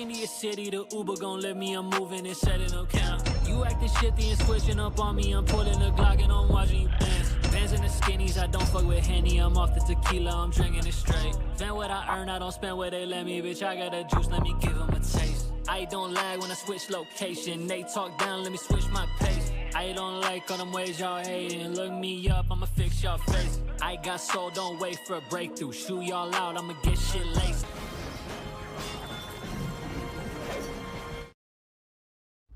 Walking to your city, the Uber gon' let me, I'm moving and setting no count. You acting shitty and switching up on me, I'm pulling the Glock and I'm watching you dance. Bands in the skinnies, I don't fuck with Henny, I'm off the tequila, I'm drinking it straight. Spend what I earn, I don't spend what they let me, bitch, I got a juice, let me give them a taste. I don't lag when I switch location, they talk down, let me switch my pace. I don't like all them ways y'all hating, look me up, I'ma fix y'all face. I got soul, don't wait for a breakthrough, shoot y'all out, I'ma get shit laced.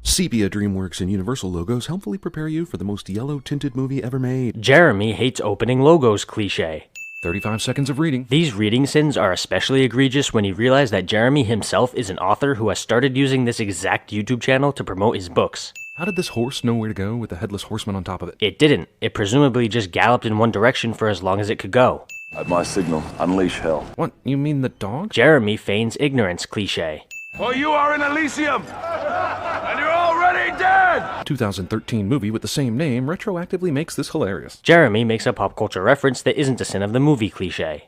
Sepia, DreamWorks, and Universal logos helpfully prepare you for the most yellow-tinted movie ever made. Jeremy hates opening logos cliché. 35 seconds of reading. These reading sins are especially egregious when you realize that Jeremy himself is an author who has started using this exact YouTube channel to promote his books. How did this horse know where to go with the headless horseman on top of it? It didn't. It presumably just galloped in one direction for as long as it could go. At my signal, unleash hell. What, you mean the dog? Jeremy feigns ignorance cliché. For you are in Elysium, and you're already dead! 2013 movie with the same name retroactively makes this hilarious. Jeremy makes a pop culture reference that isn't a sin of the movie cliché.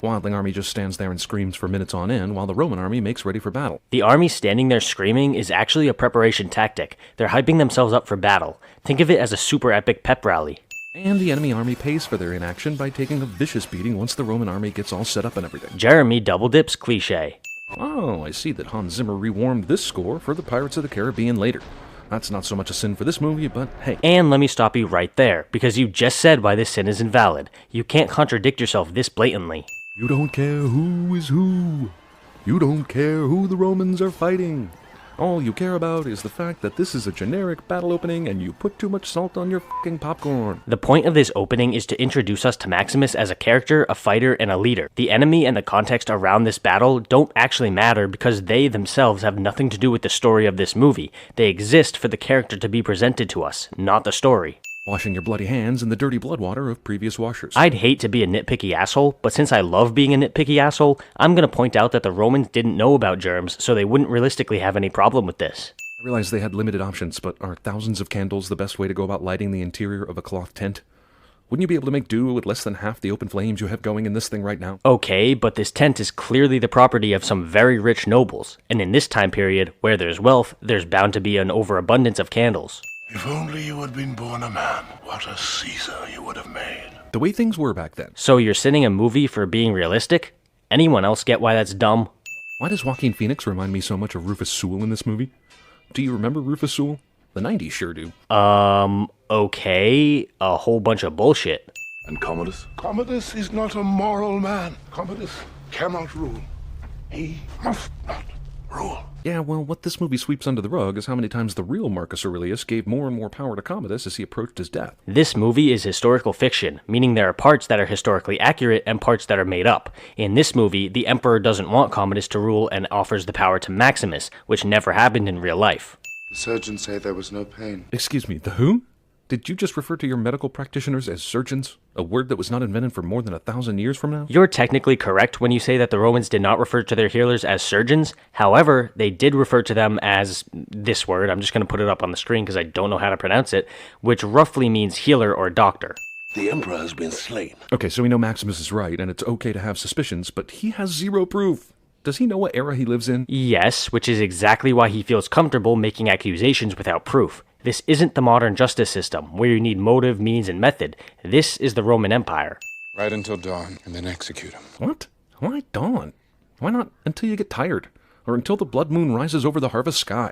Wildling army just stands there and screams for minutes on end while the Roman army makes ready for battle. The army standing there screaming is actually a preparation tactic. They're hyping themselves up for battle. Think of it as a super epic pep rally. And the enemy army pays for their inaction by taking a vicious beating once the Roman army gets all set up and everything. Jeremy double dips cliché. Oh, I see that Hans Zimmer rewarmed this score for the Pirates of the Caribbean later. That's not so much a sin for this movie, but hey. And let me stop you right there, because you just said why this sin is invalid. You can't contradict yourself this blatantly. You don't care who is who. You don't care who the Romans are fighting. All you care about is the fact that this is a generic battle opening and you put too much salt on your fucking popcorn. The point of this opening is to introduce us to Maximus as a character, a fighter, and a leader. The enemy and the context around this battle don't actually matter because they themselves have nothing to do with the story of this movie. They exist for the character to be presented to us, not the story. Washing your bloody hands in the dirty blood water of previous washers. I'd hate to be a nitpicky asshole, but since I love being a nitpicky asshole, I'm gonna point out that the Romans didn't know about germs, so they wouldn't realistically have any problem with this. I realize they had limited options, but are thousands of candles the best way to go about lighting the interior of a cloth tent? Wouldn't you be able to make do with less than half the open flames you have going in this thing right now? Okay, but this tent is clearly the property of some very rich nobles, and in this time period, where there's wealth, there's bound to be an overabundance of candles. If only you had been born a man, what a Caesar you would have made. The way things were back then. So you're sinning a movie for being realistic? Anyone else get why that's dumb? Why does Joaqin Phoenix remind me so much of Rufus Sewell in this movie? Do you remember Rufus Sewell? The 90s sure do. Okay, a whole bunch of bullshit. And Commodus? Commodus is not a moral man. Commodus cannot rule. He must not rule. Yeah, well, what this movie sweeps under the rug is how many times the real Marcus Aurelius gave more and more power to Commodus as he approached his death. This movie is historical fiction, meaning there are parts that are historically accurate and parts that are made up. In this movie, the Emperor doesn't want Commodus to rule and offers the power to Maximus, which never happened in real life. The surgeons say there was no pain. Excuse me, the who? Did you just refer to your medical practitioners as surgeons? A word that was not invented for more than 1,000 years from now? You're technically correct when you say that the Romans did not refer to their healers as surgeons. However, they did refer to them as this word. I'm just going to put it up on the screen because I don't know how to pronounce it, which roughly means healer or doctor. The Emperor has been slain. Okay, so we know Maximus is right, and it's okay to have suspicions, but he has zero proof. Does he know what era he lives in? Yes, which is exactly why he feels comfortable making accusations without proof. This isn't the modern justice system, where you need motive, means, and method. This is the Roman Empire. Right until dawn, and then execute him. What? Why dawn? Why not until you get tired? Or until the blood moon rises over the harvest sky?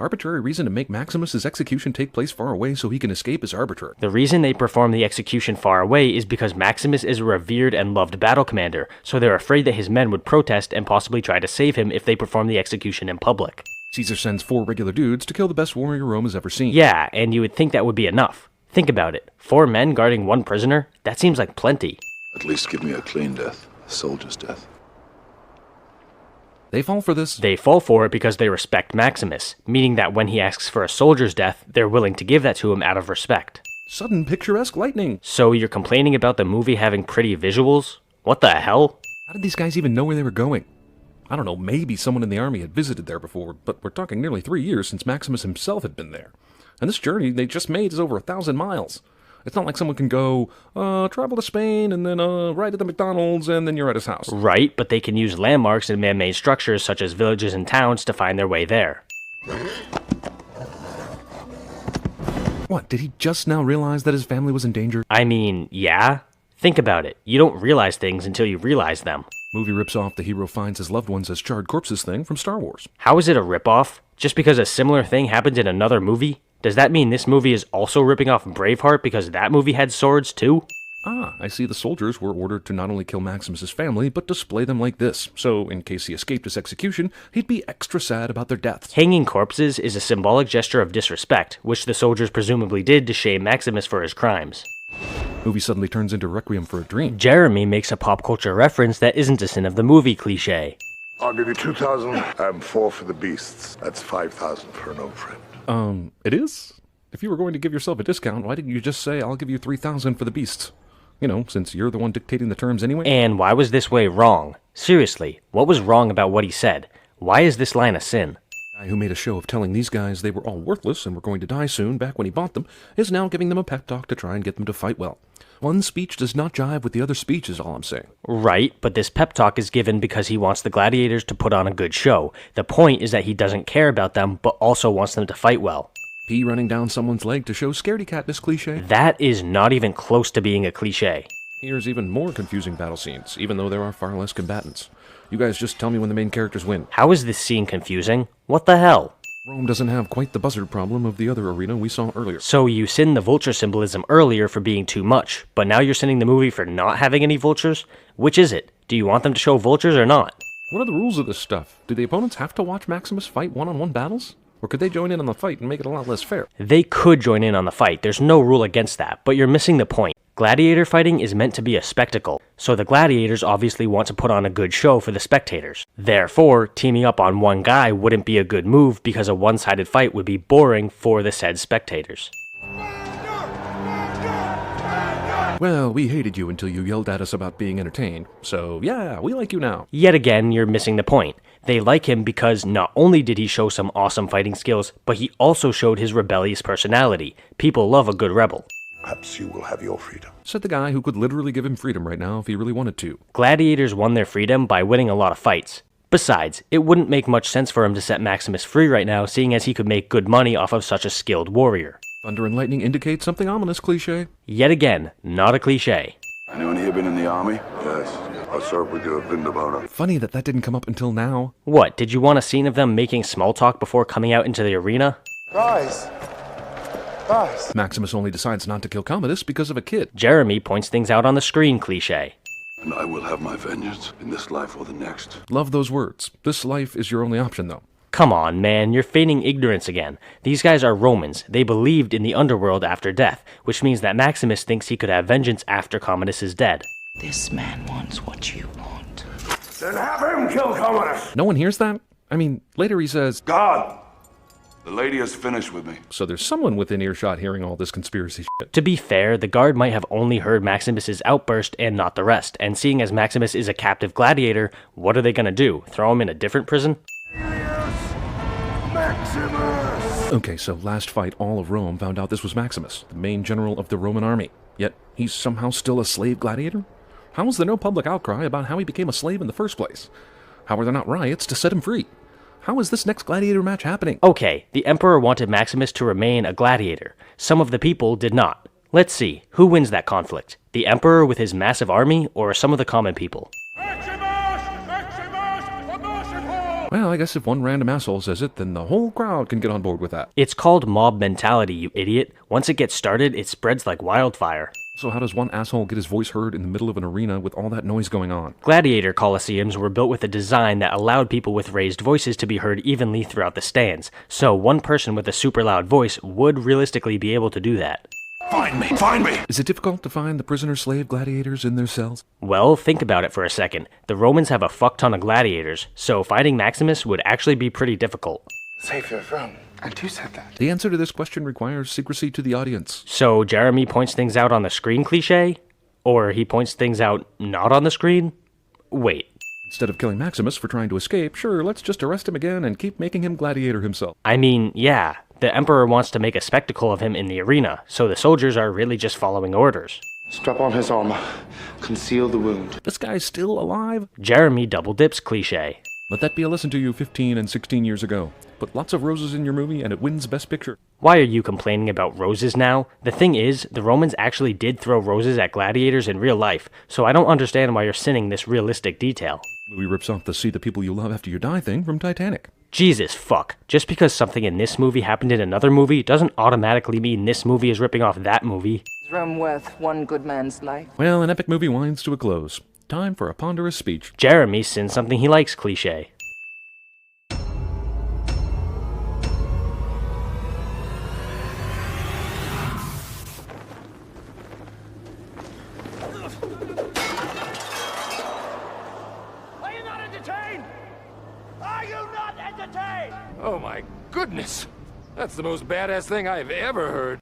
Arbitrary reason to make Maximus's execution take place far away so he can escape is arbitrary. The reason they perform the execution far away is because Maximus is a revered and loved battle commander, so they're afraid that his men would protest and possibly try to save him if they perform the execution in public. Caesar sends 4 regular dudes to kill the best warrior Rome has ever seen. Yeah, and you would think that would be enough. Think about it. 4 men guarding 1 prisoner? That seems like plenty. At least give me a clean death. A soldier's death. They fall for this? They fall for it because they respect Maximus, meaning that when he asks for a soldier's death, they're willing to give that to him out of respect. Sudden picturesque lightning. So you're complaining about the movie having pretty visuals? What the hell? How did these guys even know where they were going? I don't know, maybe someone in the army had visited there before, but we're talking nearly 3 years since Maximus himself had been there. And this journey they just made is over 1,000 miles. It's not like someone can go, travel to Spain, and then ride to the McDonald's, and then you're at his house. Right, but they can use landmarks and man-made structures such as villages and towns to find their way there. What, did he just now realize that his family was in danger? I mean, yeah. Think about it. You don't realize things until you realize them. Movie rips off the hero finds his loved ones as charred corpses thing from Star Wars. How is it a ripoff? Just because a similar thing happened in another movie? Does that mean this movie is also ripping off Braveheart because that movie had swords too? Ah, I see the soldiers were ordered to not only kill Maximus's family, but display them like this, so in case he escaped his execution, he'd be extra sad about their deaths. Hanging corpses is a symbolic gesture of disrespect, which the soldiers presumably did to shame Maximus for his crimes. Movie suddenly turns into Requiem for a Dream. Jeremy makes a pop culture reference that isn't a sin of the movie cliche. I'll give you 2,000 and 4 for the beasts. That's 5,000 for an old friend. It is? If you were going to give yourself a discount, why didn't you just say, I'll give you 3,000 for the beasts? You know, since you're the one dictating the terms anyway. And why was this way wrong? Seriously, what was wrong about what he said? Why is this line a sin? The guy who made a show of telling these guys they were all worthless and were going to die soon back when he bought them is now giving them a pep talk to try and get them to fight well. One speech does not jive with the other speech is all I'm saying. Right, but this pep talk is given because he wants the gladiators to put on a good show. The point is that he doesn't care about them, but also wants them to fight well. Pee running down someone's leg to show scaredy catness cliche. That is not even close to being a cliche. Here's even more confusing battle scenes, even though there are far less combatants. You guys just tell me when the main characters win. How is this scene confusing? What the hell? Rome doesn't have quite the buzzard problem of the other arena we saw earlier. So you sinned the vulture symbolism earlier for being too much, but now you're sinning the movie for not having any vultures? Which is it? Do you want them to show vultures or not? What are the rules of this stuff? Do the opponents have to watch Maximus fight one-on-one battles? Or could they join in on the fight and make it a lot less fair? They could join in on the fight, there's no rule against that, but you're missing the point. Gladiator fighting is meant to be a spectacle, so the gladiators obviously want to put on a good show for the spectators. Therefore, teaming up on one guy wouldn't be a good move because a one-sided fight would be boring for the said spectators. Well, we hated you until you yelled at us about being entertained, so yeah, we like you now. Yet again, you're missing the point. They like him because not only did he show some awesome fighting skills, but he also showed his rebellious personality. People love a good rebel. Perhaps you will have your freedom. Said the guy who could literally give him freedom right now if he really wanted to. Gladiators won their freedom by winning a lot of fights. Besides, it wouldn't make much sense for him to set Maximus free right now, seeing as he could make good money off of such a skilled warrior. Thunder and lightning indicate something ominous, cliche. Yet again, not a cliche. Anyone here been in the army? Yes, I served with the Vindabona. Funny that didn't come up until now. What, did you want a scene of them making small talk before coming out into the arena? Rise! Rise! Maximus only decides not to kill Commodus because of a kid. Jeremy points things out on the screen, cliche. And I will have my vengeance in this life or the next. Love those words. This life is your only option, though. Come on, man, you're feigning ignorance again. These guys are Romans. They believed in the underworld after death, which means that Maximus thinks he could have vengeance after Commodus is dead. This man wants what you want. Then have him kill Commodus! No one hears that? I mean, later he says, God! The lady has finished with me. so there's someone within earshot hearing all this conspiracy shit. To be fair, the guard might have only heard Maximus's outburst and not the rest, and seeing as Maximus is a captive gladiator, what are they gonna do? Throw him in a different prison? Maximus! Okay, so last fight, all of Rome found out this was Maximus, the main general of the Roman army. Yet, he's somehow still a slave gladiator? How is there no public outcry about how he became a slave in the first place? How are there not riots to set him free? How is this next gladiator match happening? Okay, the Emperor wanted Maximus to remain a gladiator. Some of the people did not. Let's see, who wins that conflict? The Emperor with his massive army, or some of the common people? Well, I guess if one random asshole says it, then the whole crowd can get on board with that. It's called mob mentality, you idiot. Once it gets started, it spreads like wildfire. So how does one asshole get his voice heard in the middle of an arena with all that noise going on? Gladiator coliseums were built with a design that allowed people with raised voices to be heard evenly throughout the stands, so one person with a super loud voice would realistically be able to do that. Find me! Find me! Is it difficult to find the prisoner-slave gladiators in their cells? Well, think about it for a second. The Romans have a fuck ton of gladiators, so fighting Maximus would actually be pretty difficult. Save your throne. And who said that? The answer to this question requires secrecy to the audience. So Jeremy points things out on the screen, cliche? Or he points things out not on the screen? Wait. Instead of killing Maximus for trying to escape, sure, let's just arrest him again and keep making him gladiator himself. I mean, yeah, The emperor wants to make a spectacle of him in the arena, so the soldiers are really just following orders. Strap on his armor. Conceal the wound. This guy's still alive? Jeremy double dips cliche. Let that be a lesson to you 15 and 16 years ago. Put lots of roses in your movie and it wins Best Picture. Why are you complaining about roses now? The thing is, the Romans actually did throw roses at gladiators in real life, so I don't understand why you're sinning this realistic detail. The movie rips off the see the people you love after you die thing from Titanic. Jesus fuck. Just because something in this movie happened in another movie doesn't automatically mean this movie is ripping off that movie. Is Rome worth one good man's life? Well, an epic movie winds to a close. Time for a ponderous speech. Jeremy sins something he likes cliche. Are you not entertained? Are you not entertained? Oh my goodness! That's the most badass thing I've ever heard.